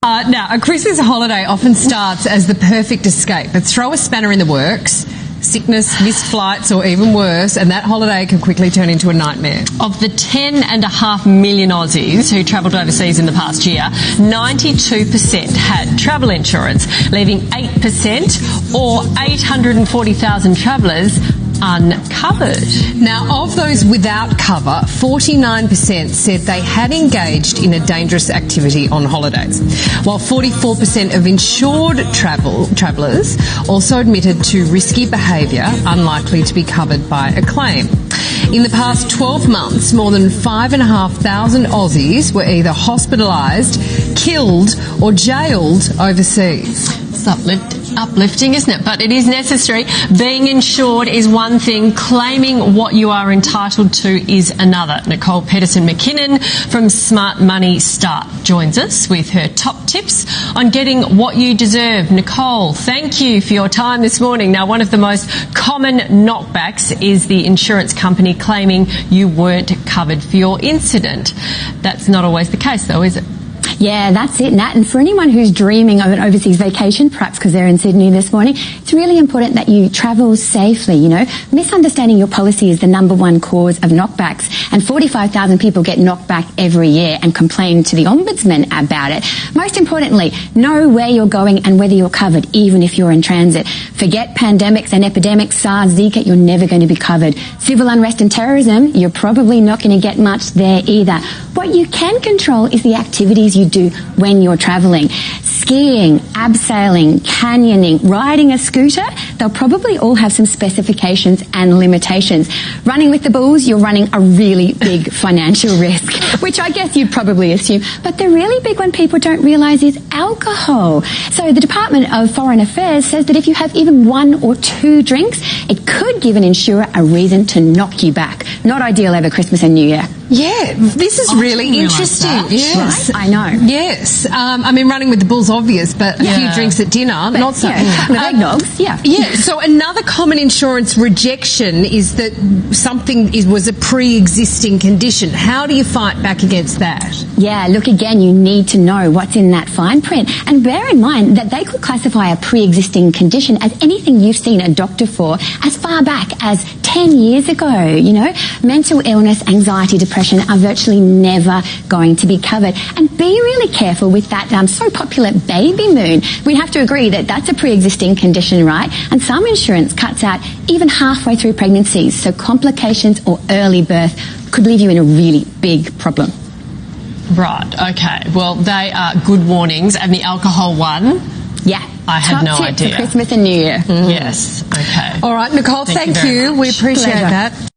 Now, a Christmas holiday often starts as the perfect escape, but throw a spanner in the works, sickness, missed flights, or even worse, and that holiday can quickly turn into a nightmare. Of the 10.5 million Aussies who travelled overseas in the past year, 92% had travel insurance, leaving 8% or 840,000 travellers uncovered. Now, of those without cover, 49% said they had engaged in a dangerous activity on holidays, while 44% of insured travellers also admitted to risky behaviour unlikely to be covered by a claim. In the past 12 months, more than 5,500 Aussies were either hospitalised, killed or jailed overseas. It's uplifting, isn't it? But it is necessary. Being insured is one thing. Claiming what you are entitled to is another. Nicole Pedersen-mckinnon from Smart Money Start joins us with her top tips on getting what you deserve. Nicole, thank you for your time this morning. Now, one of the most common knockbacks is the insurance company claiming you weren't covered for your incident. That's not always the case, though, is it? Yeah, that's it, Nat. And for anyone who's dreaming of an overseas vacation, perhaps because they're in Sydney this morning, it's really important that you travel safely, you know. Misunderstanding your policy is the #1 cause of knockbacks, and 45,000 people get knocked back every year and complain to the Ombudsman about it. Most importantly, know where you're going and whether you're covered, even if you're in transit. Forget pandemics and epidemics, SARS, Zika, you're never going to be covered. Civil unrest and terrorism, you're probably not going to get much there either. What you can control is the activities you do when you're travelling. Skiing, abseiling, canyoning, riding a scooter, they'll probably all have some specifications and limitations. Running with the bulls, you're running a really big financial risk, which I guess you'd probably assume. But the really big one people don't realise is alcohol. So the Department of Foreign Affairs says that if you have even 1 or 2 drinks, it could give an insurer a reason to knock you back. Not ideal over Christmas and New Year. Yeah, this is really interesting. Yes, right? I know. Yes, I mean, running with the bulls obvious, but a few drinks at dinner, not so. Yeah, a couple of eggnogs, Yeah. So another common insurance rejection is that something was a pre-existing condition. How do you fight back against that? Yeah, look, again, you need to know what's in that fine print, and bear in mind that they could classify a pre-existing condition as anything you've seen a doctor for as far back as 10 years ago. You know, mental illness, anxiety, depression are virtually never going to be covered. And be really careful with that so popular baby moon. We have to agree that that's a pre-existing condition, right? And some insurance cuts out even halfway through pregnancies, so complications or early birth could leave you in a really big problem. Right, okay. Well, they are good warnings. And the alcohol one? Yeah. I had no idea. For Christmas and New Year. Yes, okay. All right, Nicole, thank you. We appreciate that.